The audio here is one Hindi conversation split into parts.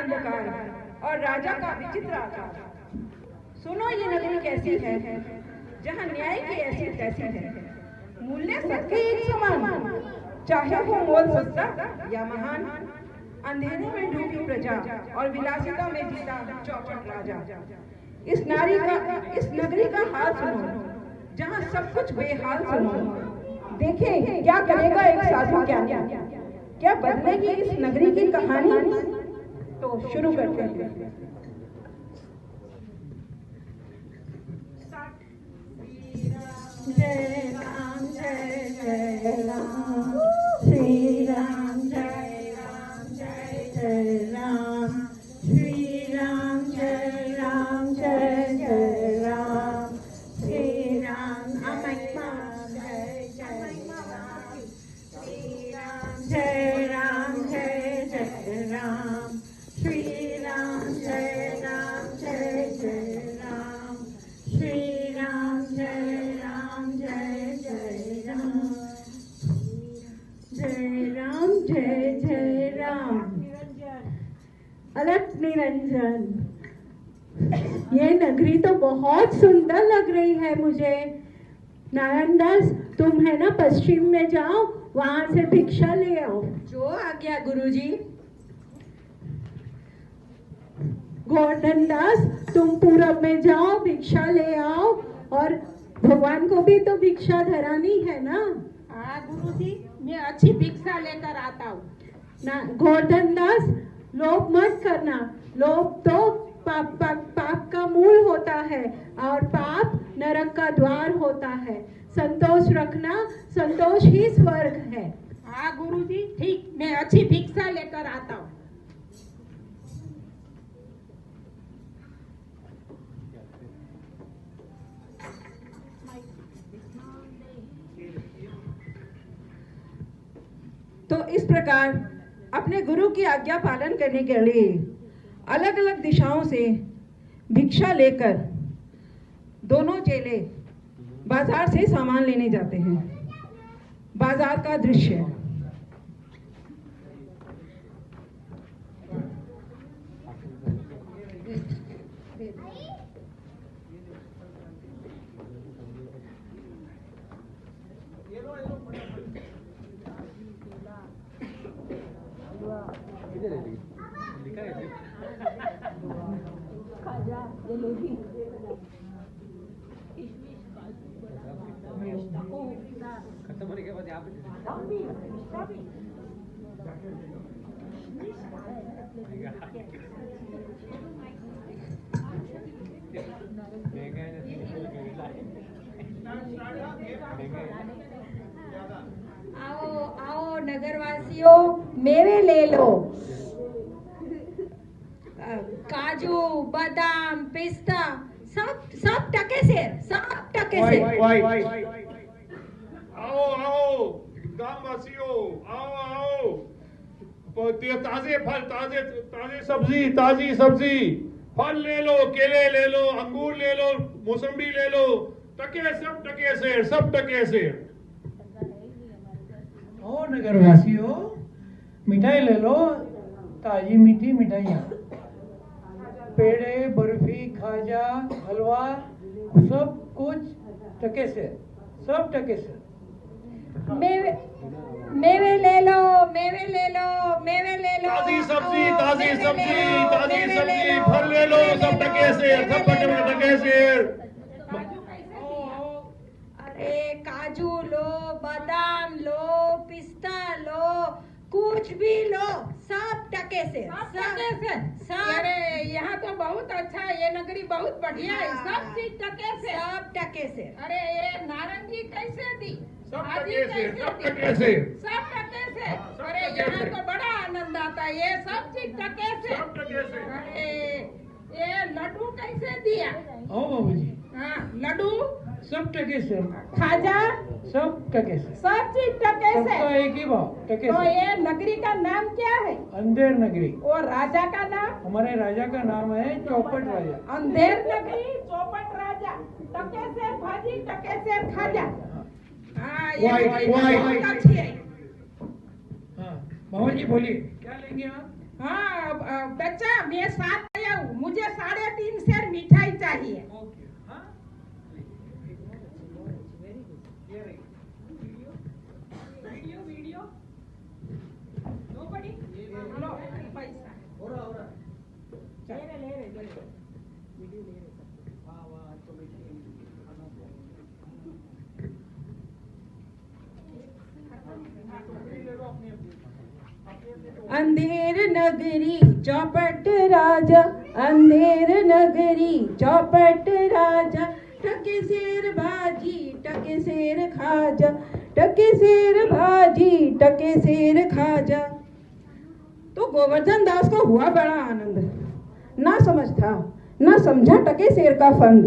अंधकार और राजा का विचित्र आचार। सुनो ये नगरी कैसी है, जहाँ न्याय की ऐसी तैसी है, मूल्य सबके एक समान, चाहे वो मोल सस्ता या महान। अंधेरे में डूबी प्रजा और विलासिता में जीता चौपट राजा। इस नगरी का हाल सुनो, जहाँ सब कुछ बेहाल सुनो। देखें क्या करेगा एक साधु ज्ञानी, क्या बदलेगी इस नगरी की कहानी। तो शुरू करते हैं। जय राम जय जय राम, श्री राम जय राम जय जय राम, श्री राम जय राम जय जय राम, श्री राम जय राम जय जय राम, श्री राम जय राम जय जय राम, श्री राम जय राम जय जय राम, श्री राम जय राम जय जय राम, जय राम जय जय राम। अलख निरंजन। ये नगरी तो बहुत सुंदर लग रही है मुझे। नारायण दास, तुम है ना पश्चिम में जाओ, वहां से भिक्षा ले आओ। जो आज्ञा गुरुजी। गोवर्धन दास, तुम पूरब में जाओ, भिक्षा ले आओ। और भगवान को भी तो भिक्षा धरानी है ना। हाँ गुरुजी, मैं अच्छी भिक्षा लेकर आता हूँ ना। गोवर्धन दास, लोभ मत करना। लोभ तो पाप का मूल होता है और पाप नरक का द्वार होता है। संतोष रखना, संतोष ही स्वर्ग है। हाँ गुरुजी, ठीक, मैं अच्छी भिक्षा लेकर आता हूँ। तो इस प्रकार अपने गुरु की आज्ञा पालन करने के लिए अलग अलग दिशाओं से भिक्षा लेकर दोनों चेले बाजार से सामान लेने जाते हैं। बाजार का दृश्य। खत्म होने के बाद यहाँ पे आओ आओ नगरवासियों, मेवे ले लो। काजू, बादाम, पिस्ता, सब टके से, सब टके से। आओ आओ ग्रामवासियों, आओ आओ। ताजे फल, ताजे सब्जी, ताजी सब्जी, फल ले लो, केले ले लो, अंगूर ले लो, मौसम्बी ले लो। टके, सब टके से, सब टके से। ओ नगरवासियों, मिठाई ले लो, ताजी मीठी मिठाइयाँ, पेड़े, बर्फी, खाजा, हलवा, सब कुछ टके से, सब टके से। मेवे ले लो, मेवे ले लो, मेवे ले लो। ताजी सब्जी, ताजी सब्जी, ताजी सब्जी, फल ले लो, सब टके से, सब टके से। अरे काजू लो, बादाम लो, पिस्ता लो, कुछ भी लो, सब टके से, सब टके से। सब। अरे यहाँ तो बहुत अच्छा है, ये नगरी बहुत बढ़िया है, सब चीज टके से, सब टके से। अरे ये नारंगी कैसे दी, सब भाजी टके से, कैसे सब दी? टके से। सब टके से। सब अरे टके यहाँ से। तो बड़ा आनंद आता है, ये सब चीज टके से। सब टके से। अरे ये लड्डू कैसे दिया? ओ बाबूजी, हाँ लड्डू, सब टके से, खाजा, सब टके से, सब चीज टके से। सबका एक ही भाव, टके तो से। ये नगरी का नाम क्या है? अंधेर नगरी। और राजा का नाम? हमारे राजा का नाम है चौपट राजा। अंधेर नगरी, चौपट राजा, टके से भाजी, टके से खाजा। हाँ ये वाई, नगरी वाई। बहुत अच्छी है। हाँ बाबूजी बोलिए, क्या लेंगे आप? हाँ बच्चा मैं साथ आया हूँ, मुझे 3.5 सेर मिठाई चाहिए। ओके हाँ वीडियो नोबडी लो पैसा ले रहे अंधेर नगरी चौपट राजा, अंधेर नगरी चौपट राजा, टके शेर भाजी टके शेर खाजा, टके शेर भाजी टके शेर खाजा। तो गोवर्धन दास को हुआ बड़ा आनंद, ना समझ था ना समझा टके शेर का फंद।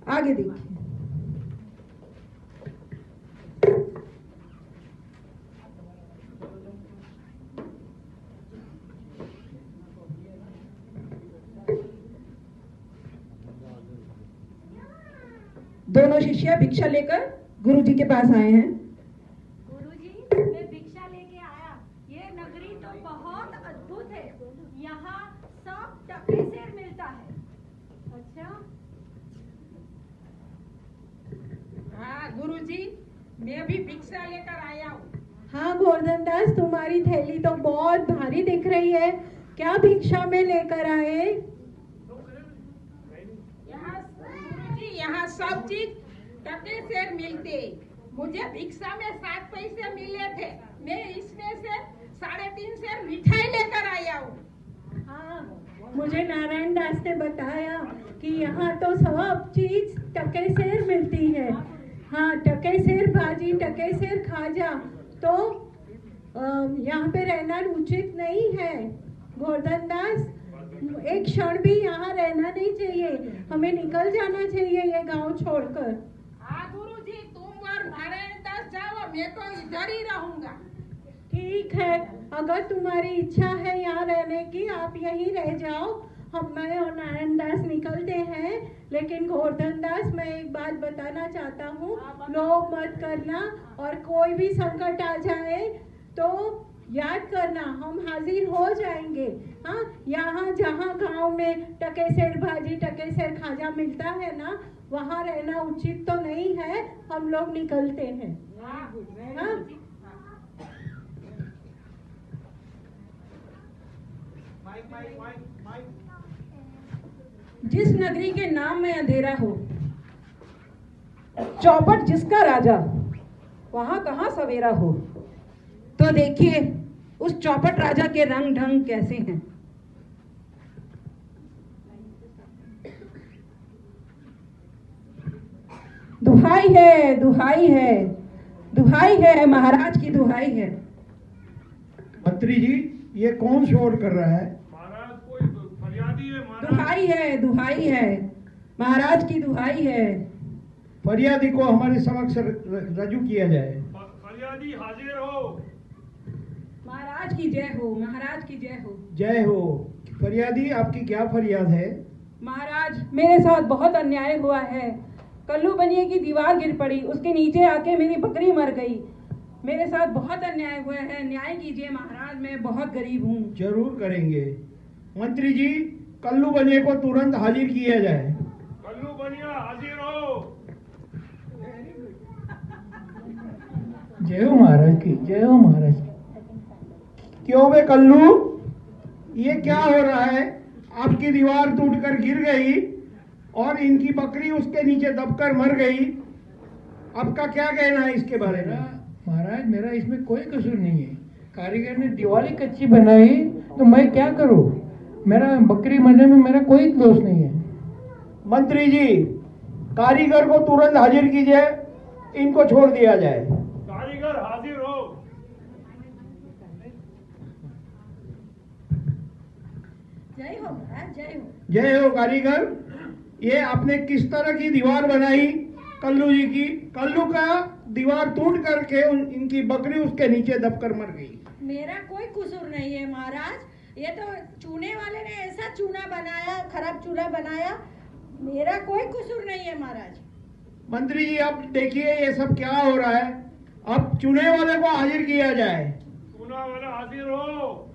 आगे देखिए। दोनों शिष्य भिक्षा लेकर गुरुजी के पास आए हैं। गुरुजी, मैं भिक्षा लेके आया। ये नगरी तो बहुत अद्भुत है, यहाँ सब टके सेर मिलता है। अच्छा हाँ गुरुजी, मैं भी भिक्षा लेकर आया हूँ। हाँ गोवर्धन दास, तुम्हारी थैली तो बहुत भारी दिख रही है, क्या भिक्षा में लेकर आए? यहाँ सब चीज टके सेर मिलते। मुझे भिक्षा में 7 पैसे मिले थे, मैं इसमें से 3.5 सेर मिठाई लेकर आया हूँ। हाँ, मुझे नारायण दास ने बताया कि यहाँ तो सब चीज टके सेर मिलती है। हाँ, टके सेर भाजी टके सेर खाजा। तो यहाँ पे रहना उचित नहीं है गोवर्धन दास, एक क्षण भी यहाँ रहना नहीं चाहिए, हमें निकल जाना चाहिए ये गांव छोड़कर। हाँ गुरुजी, तुम और नारायण दास जाओ, मैं तो इधर ही रहूंगा। ठीक है, अगर तुम्हारी इच्छा है यहाँ रहने की, आप यहीं रह जाओ। हम मैं और नारायण दास निकलते हैं, लेकिन गोवर्धन दास मैं एक बात बताना चाहता हूँ, लोभ मत करना, और कोई भी संकट आ जाए तो याद करना, हम हाजिर हो जाएंगे। हाँ, यहाँ जहाँ गांव में टके सेर भाजी टके सेर खाजा मिलता है ना, वहाँ रहना उचित तो नहीं है, हम लोग निकलते हैं। हाँ? जिस नगरी के नाम में अंधेरा हो, चौपट जिसका राजा, वहाँ कहाँ सवेरा हो। तो देखिए उस चौपट राजा के रंग ढंग कैसे हैं। दुहाई है दुहाई है दुहाई है, महाराज की दुहाई है। मंत्री जी, ये कौन शोर कर रहा है? महाराज कोई फरियादी है महाराज। दुहाई है महाराज की दुहाई है। फरियादी को हमारे समक्ष रजू किया जाए। फरियादी हाजिर हो। महाराज की जय हो, महाराज की जय हो। जय हो। फरियादी, आपकी क्या फरियाद है? महाराज, मेरे साथ बहुत अन्याय हुआ है। कल्लू बनिए की दीवार गिर पड़ी, उसके नीचे आके मेरी बकरी मर गई। मेरे साथ बहुत अन्याय हुआ है, न्याय कीजिए महाराज, मैं बहुत गरीब हूँ। जरूर करेंगे। मंत्री जी, कल्लू बनिए को तुरंत हाजिर किया जाए। कल्लू बनिया हाजिर हो। जय हो महाराज की, जय हो महाराज की। क्यों बे कल्लू, ये क्या हो रहा है? आपकी दीवार टूटकर गिर गई और इनकी बकरी उसके नीचे दबकर मर गई। आपका क्या कहना है इसके बारे में? महाराज, मेरा इसमें कोई कसूर नहीं है। कारीगर ने दीवार कच्ची बनाई तो मैं क्या करूं? मेरा बकरी मरने में मेरा कोई दोष नहीं है। मंत्री जी, कारीगर को तुरंत हाजिर कीजिए, इनको छोड़ दिया जाए। कारीगर हाजिर हो। जय हो महाराज, जय हो। जय हो कारीगर। ये आपने किस तरह की दीवार बनाई कल्लू जी की? कल्लू का दीवार टूट करके इनकी बकरी उसके नीचे दबकर मर गई। मेरा कोई कसूर नहीं है महाराज, ये तो चूने वाले ने ऐसा चूना बनाया, खराब चूना बनाया, मेरा कोई कसूर नहीं है महाराज। मंत्री जी, अब देखिए ये सब क्या हो रहा है। अब चूने वाले को हाजिर किया जाए। चूना वाला हाजिर हो।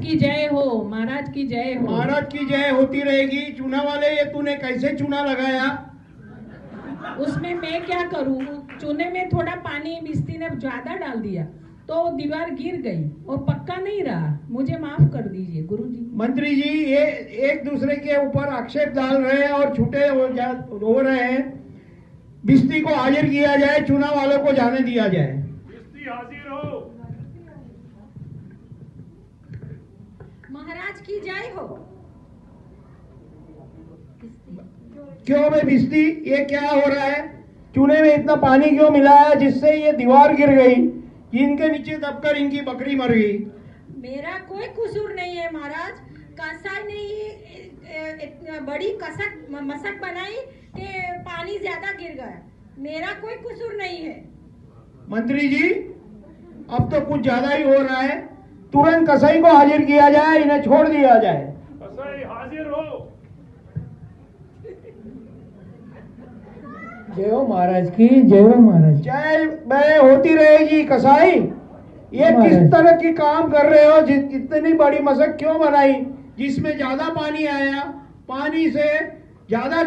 की जय हो, महाराज की जय हो। महाराज की जय होती रहेगी। चूना वाले, ये तूने कैसे चूना लगाया? उसमें मैं क्या करूँ, चूने में थोड़ा पानी बिस्ती ने ज्यादा डाल दिया तो दीवार गिर गई और पक्का नहीं रहा। मुझे माफ कर दीजिए गुरुजी। मंत्री जी, ये एक दूसरे के ऊपर आक्षेप डाल रहे हैं और छूटे हो रहे हैं। बिस्ती को हाजिर किया जाए, चूना वालों को जाने दिया जाए। बिस्ती हाजिर हो। महाराज की जय हो। क्यों बे बिस्ती, ये क्या हो रहा है? चूने में इतना पानी क्यों मिलाया जिससे ये दीवार गिर गई? इनके नीचे दबकर इनकी बकरी मर गई। मेरा कोई कसूर नहीं है महाराज। कसाई ने इतनी बड़ी मसक बनाई कि पानी ज्यादा गिर गया। मेरा कोई कसूर नहीं है। मंत्री जी, अब तो कुछ ज्यादा ही हो रहा है। तुरंत कसाई को हाजिर किया जाए, इन्हें छोड़ दिया जाए। कसाई हाजिर हो। जय हो महाराज की, जय हो महाराज। जय मैं होती रहेगी। कसाई, ये किस तरह की काम कर रहे हो? इतनी बड़ी मशक क्यों बनाई जिसमें ज्यादा पानी आया, पानी से ज्यादा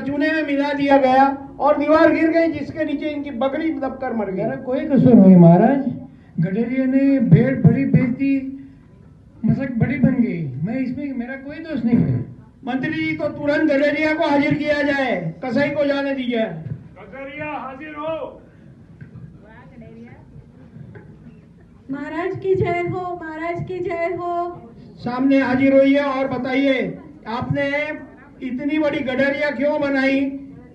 चूने में मिला दिया गया और दीवार गिर गई जिसके नीचे इनकी बकरी दबकर मर गई। मेरा कोई कसूर नहीं महाराज। गडरिया ने भेड़ बड़ी बेच दी, मशक बड़ी बन गई। मैं इसमें, मेरा कोई दोष नहीं है। मंत्री जी, तो तुरंत गडरिया को हाजिर किया जाए, कसाई को जाने दीजिए। गडरिया हाजिर हो। महाराज की जय हो, महाराज की जय हो। सामने हाजिर होइए और बताइए, आपने इतनी बड़ी गडरिया क्यों बनाई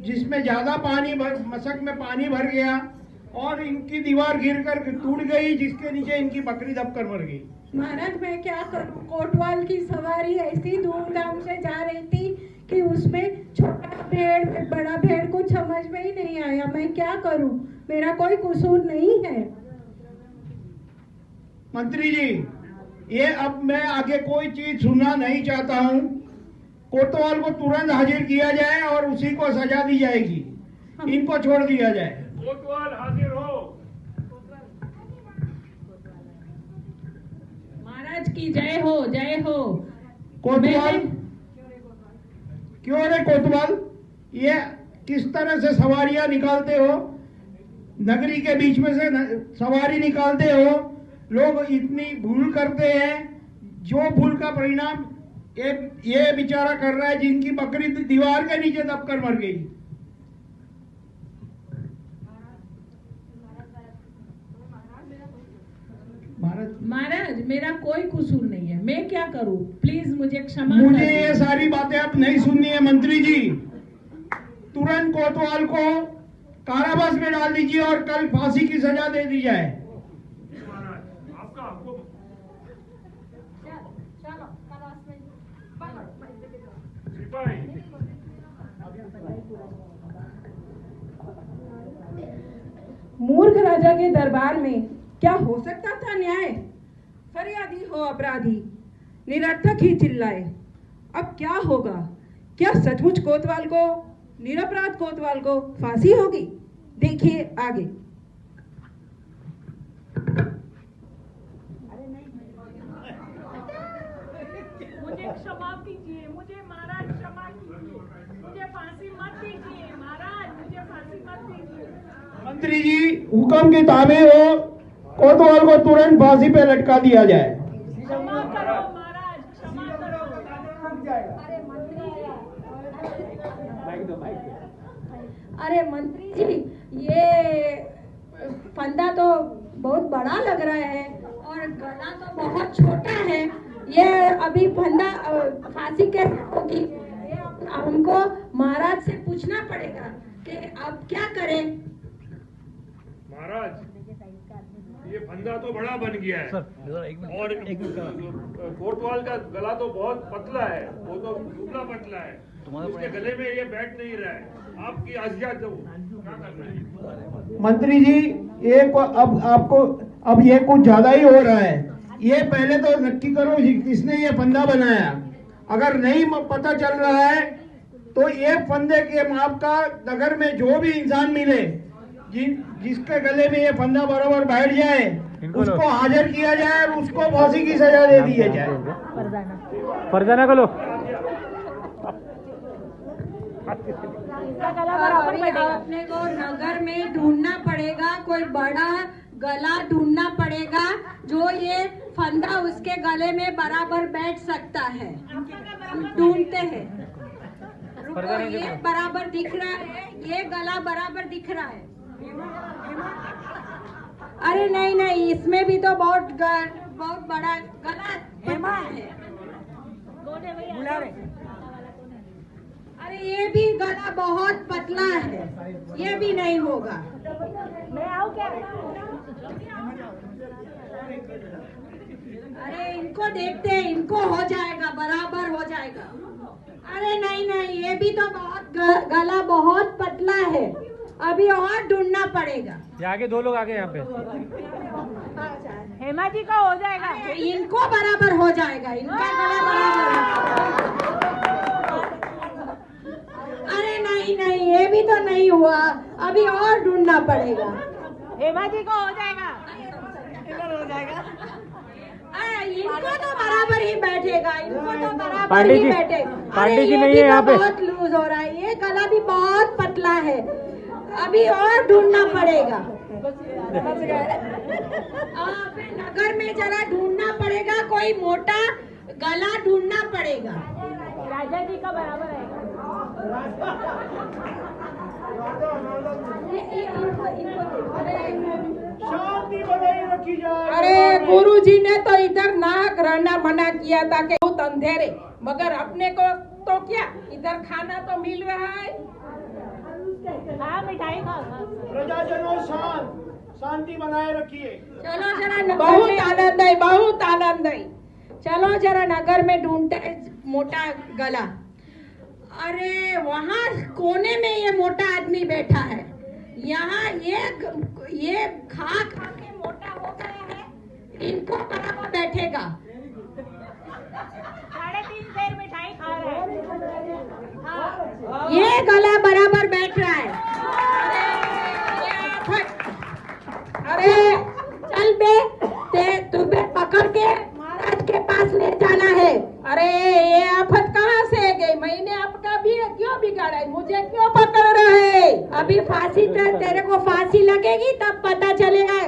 जिसमें ज्यादा पानी मशक में पानी भर गया और इनकी दीवार गिरकर टूट गई जिसके नीचे इनकी बकरी दबकर मर गई? महाराज मैं क्या करूं, कोतवाल की सवारी ऐसी धूमधाम से जा रही थी कि उसमें छोटा भेड़ बड़ा भेड़ कुछ समझ में ही नहीं आया। मैं क्या करूं, मेरा कोई कसूर नहीं है। मंत्री जी, ये अब मैं आगे कोई चीज सुनना नहीं चाहता हूँ। कोतवाल को तुरंत हाजिर किया जाए और उसी को सजा दी जाएगी। इनको छोड़ दिया जाए। कोतवाल हाजिर हो। महाराज की जय हो, जय हो। कोतवाल, क्यों रे कोतवाल, ये किस तरह से सवारियां निकालते हो? नगरी के बीच में से सवारी निकालते हो। लोग इतनी भूल करते हैं, जो भूल का परिणाम ये बेचारा कर रहा है जिनकी बकरी दीवार के नीचे दबकर मर गई। महाराज मेरा कोई कसूर नहीं है। मैं क्या करूं, प्लीज मुझे क्षमा मुझे कर ये सारी बातें अब नहीं सुननी है। मंत्री जी, तुरंत कोतवाल को कारावास में डाल दीजिए और कल फांसी की सजा दे दी जाए। मूर्ख राजा के दरबार में क्या हो सकता था न्याय? फरियादी हो अपराधी, निरर्थक ही चिल्लाए। अब क्या होगा? क्या सचमुच कोतवाल को, निरपराध कोतवाल को फांसी होगी? देखिए आगे। मुझे क्षमा कीजिए, मुझे महाराज क्षमा कीजिए, मुझे फांसी मत दीजिए महाराज, मुझे फांसी मत दीजिए। मंत्री जी, हुक्म के ताबे हो, कोतवाल को तुरंत फांसी पे लटका दिया जाए। क्षमा करो महाराज, क्षमा करो। अरे मंत्री जी, ये फंदा तो बहुत बड़ा लग रहा है और गला तो बहुत छोटा है। ये अभी फंदा फांसी कैसे होगी? ये हमको महाराज से पूछना पड़ेगा कि अब क्या करें। महाराज, ये फंदा तो बड़ा बन गया है और कोतवाल का गला तो बहुत पतला है, वो तो दुबला पतला है, उसके गले में ये बैठ नहीं रहा है। आपकी आज्ञा दो, क्या करना है? मंत्री जी, ये अब ये कुछ ज्यादा ही हो रहा है। ये पहले तो नक्की करो किसने ये फंदा बनाया। अगर नहीं पता चल रहा है तो ये फंदे के माप का नगर में जो भी इंसान मिले जिसके गले में ये फंदा बराबर बैठ जाए उसको हाजिर किया जाए और उसको फांसी की सजा दे दी जाए। फरजाना को लो। अपने को नगर में ढूंढना पड़ेगा, कोई बड़ा गला ढूंढना पड़ेगा जो ये फंदा उसके गले में बराबर बैठ सकता है। ढूंढते हैं, रुको, ये बराबर दिख रहा है, ये गला बराबर दिख रहा है। अरे नहीं नहीं, इसमें भी तो बहुत बड़ा गला है। अरे ये भी गला बहुत पतला है, ये भी नहीं होगा। मैं आऊँ क्या? अरे इनको देखते हैं, इनको हो जाएगा, बराबर हो जाएगा। अरे नहीं नहीं, ये भी तो बहुत गला बहुत पतला है, अभी और ढूंढना पड़ेगा। ये आगे दो लोग आगे यहाँ पे। हेमा जी का हो जाएगा, इनको बराबर हो जाएगा, इनका गला बराबर। अरे नहीं नहीं, ये भी तो नहीं हुआ, अभी और ढूंढना पड़ेगा। हेमा जी को हो जाएगा, इधर हो जाएगा। इनको तो बराबर ही बैठेगा, इनको तो बराबर पांडे ही जी, बैठेगा। पांडे जी नहीं है यहाँ पे। बहुत लूज हो रहा है, ये गला भी बहुत पतला है, अभी और ढूंढना पड़ेगा। नगर में जरा ढूंढना पड़ेगा, कोई मोटा गला ढूंढना पड़ेगा। राजा जी का बराबर है। शांति बनाए रखी जाए। अरे गुरुजी ने तो इधर नाहक रहना मना किया था कि बहुत अंधेरे, मगर अपने को तो क्या, इधर खाना तो मिल रहा है। हाँ, मिठाई खा। प्रजाजनों शांति बनाए रखिए। चलो जरा बहुत आनंद है, बहुत आनंद है। चलो जरा नगर में ढूंढते मोटा गला। अरे वहाँ कोने में ये मोटा आदमी बैठा है, यहाँ ये खा के मोटा हो गया है, इनको बराबर बैठेगा। 3.5 सेर मिठाई खा रहे हैं। हाँ। ये गला बराबर बैठ रहा है। अरे चल बे, तुम्हें पकड़ के महाराज के पास ले जाना है। अरे ये आफत कहाँ से गई? मैंने आपका भी क्यों बिगाड़ा है? मुझे क्यों पकड़ रहे? अभी फांसी तेरे को फांसी लगेगी तब पता चलेगा।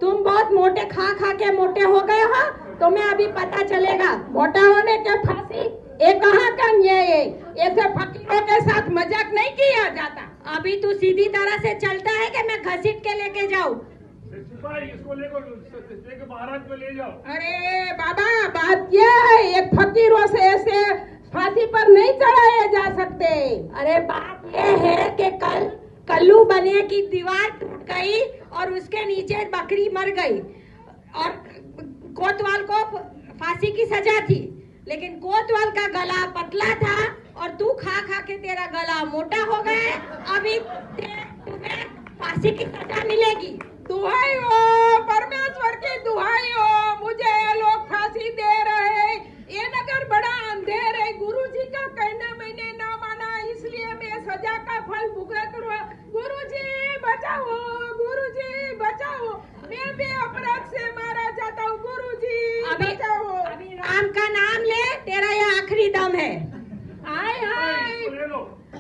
तुम बहुत मोटे खा के मोटे हो गए हो, तुम्हें अभी पता चलेगा। मोटा होने के फांसी ये कहाँ का न्याय है? ऐसे फकीरों के साथ मजाक नहीं किया जाता। अभी तू सीधी तरह से चलता है कि मैं घसीट के लेके जाऊँ? इसको लेकर महाराज को ले जाओ। अरे बाबा, बात क्या है? एक फकीरों से ऐसे फांसी पर नहीं चढ़ाए जा सकते। अरे बात ये है कि कल कल्लू बने की दीवार टूट गई और उसके नीचे बकरी मर गई और कोतवाल को फांसी की सजा थी, लेकिन कोतवाल का गला पतला था और तू खा के तेरा गला मोटा हो गया। अभी तुम्हें फांसी की सजा मिलेगी। दुहाई हो परमेश्वर की, दुहाई हो, मुझे ये लोग फांसी दे रहे हैं। ये नगर बड़ा अंधेर है। गुरुजी का कहना मैंने ना माना, इसलिए मैं सजा का फल भुगत रहा। गुरुजी बचाओ, गुरुजी बचाओ, मैं भी अपराध से मारा जाता हूँ। गुरुजी बचाओ। अभी राम का नाम ले, तेरा ये आखिरी दम है। आय हाय,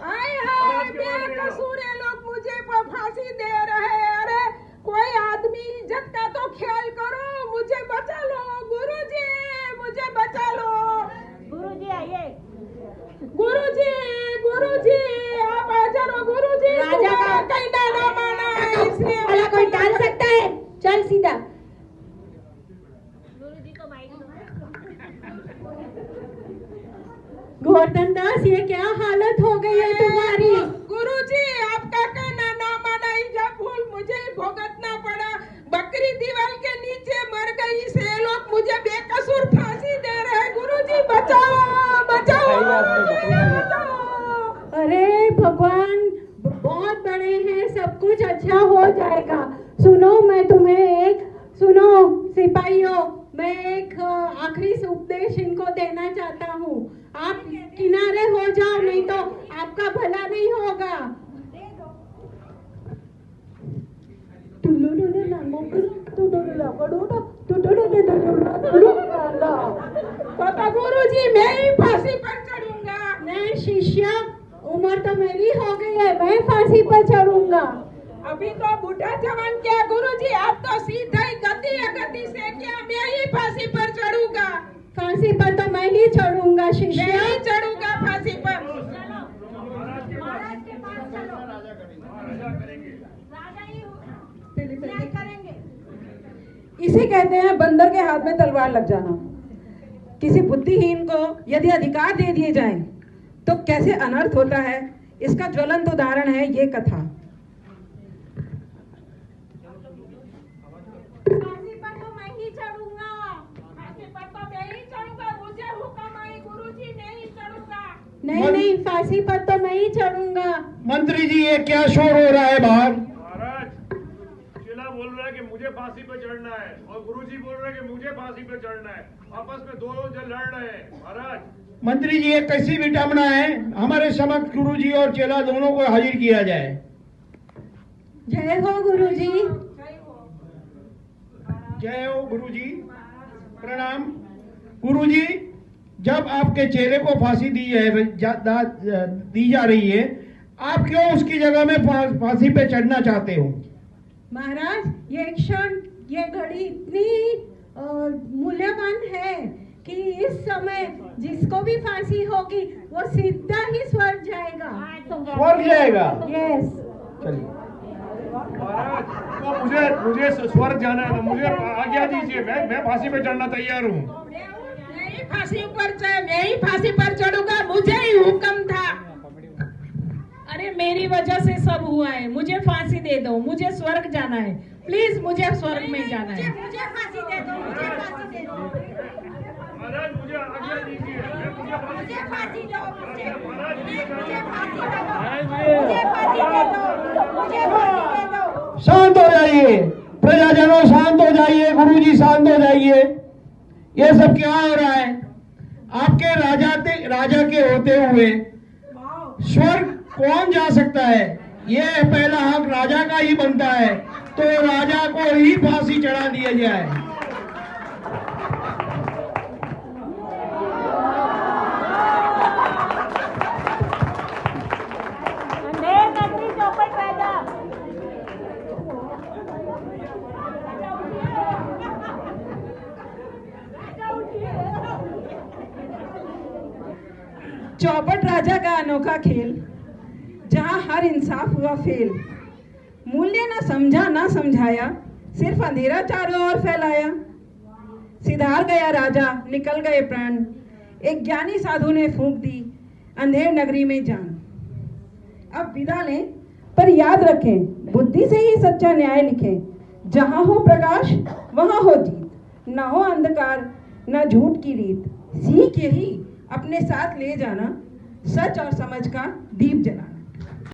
आय हाय, बेकसूर ये लोग मुझे फांसी दे रहे हैं। अरे कोई आदमी इज्जत का तो ख्याल करो, मुझे बचा लो। गुरुजी मुझे बचा लो। गुरुजी आइए। गुरुजी, गुरुजी आप हाजिर हो। गुरुजी राजा का कहना ना माना है, इसलिए भला कोई टाल सकता है? चल सीधा। गुरुजी को माइक दो। गोवर्धन दास, ये क्या हालत हो गई है तुम्हारी? गुरुजी आपका कहना ना माना, इजा भूल मुझे ही भुगतना पड़ा। बकरी दीवार के नीचे मर गई, से लोग मुझे बेकसूर फांसी दे रहे हैं। गुरुजी बचाओ, बचाओ, बचाओ। अरे भगवान बहुत बड़े हैं, सब कुछ अच्छा हो जाएगा। सुनो, मैं तुम्हें सुनो सिपाहियों, मैं एक आखिरी उपदेश इनको देना चाहता हूँ। आप किनारे हो जाओ, नहीं तो आपका भला नहीं होगा। तुलु तो गुरुजी मैं ही फांसी पर चढ़ूंगा। नहीं शिष्य, उम्र तो मेरी हो गई है, मैं फांसी पर चढ़ूंगा। अभी तो बूढ़ा जवान क्या गुरुजी, आप तो सीधा ही गति से क्या मैं ही फांसी पर चढ़ूंगा। फांसी पर तो मैं ही चढ़ूंगा शिष्य, मैं ही चढ़ूंगा फांसी पर। इसे कहते हैं बंदर के हाथ में तलवार लग जाना। किसी बुद्धिहीन को यदि अधिकार दे दिए जाएं, तो कैसे अनर्थ होता है, इसका ज्वलंत उदाहरण है ये कथा। फांसी पर तो मैं ही चढ़ूंगा, फांसी पर तो मैं ही चढ़ूंगा। मुझे हुक्म आई गुरुजी, मैं ही चढ़ूंगा। नहीं, फांसी पर तो मैं ही चढ़ूंगा। मंत्री जी, ये क्या शोर हो रहा है बाहर? बोल रहा है कि मुझे फांसी पे चढ़ना है और गुरुजी बोल रहे हैं कि मुझे फांसी पे चढ़ना है। आपस में दो जन लड़ रहे हैं महाराज। मंत्री जी, ये कैसी विडंबना है? हमारे समक्ष गुरुजी और चेला दोनों को हाजिर किया जाए। जय हो गुरुजी। जय हो गुरुजी। प्रणाम। गुरुजी, जब आपके चेले को फांसी दी जा रही है, आप क्यों उसकी जगह में फांसी पे चढ़ना चाहते हो? महाराज, ये क्षण, ये घड़ी इतनी मूल्यवान है कि इस समय जिसको भी फांसी होगी वो सीधा ही स्वर्ग जाएगा। स्वर्ग जाएगा? यस। चलिए महाराज, तो मुझे स्वर्ग जाना है, तो मुझे आज्ञा दीजिए, मैं फांसी पे चढ़ना तैयार हूँ। मैं ही फांसी पर चढ़ूंगा, मुझे ही हुक्म था। अरे मेरी वजह से सब हुआ है, मुझे फांसी दे दो, मुझे स्वर्ग जाना है, प्लीज मुझे स्वर्ग में जाना है। मुझे फांसी दे दो, मुझे फांसी दे दो। महाराज, मुझे आज्ञा दीजिए, मुझे फांसी दो, मुझे फांसी दे दो। शांत हो जाइए प्रजाजनों, शांत हो जाइए। गुरुजी शांत हो जाइए। ये सब क्या हो रहा है? आपके राजा के होते हुए स्वर्ग कौन जा सकता है? ये पहला हक राजा का ही बनता है, तो राजा को ही फांसी चढ़ा दिया जाए। चौपट राजा। चौपट राजा का अनोखा खेल, जहां हर इंसाफ हुआ फेल। मूल्य ना समझा ना समझाया, सिर्फ अंधेरा चारों ओर फैलाया। सिधार गया राजा, निकल गए प्राण, एक ज्ञानी साधु ने फूंक दी अंधेर नगरी में जान। अब विदा लें, पर याद रखें, बुद्धि से ही सच्चा न्याय लिखें। जहां हो प्रकाश वहां हो जीत, ना हो अंधकार ना झूठ की रीत। सीख यही अपने साथ ले जाना, सच और समझ का दीप जलाना।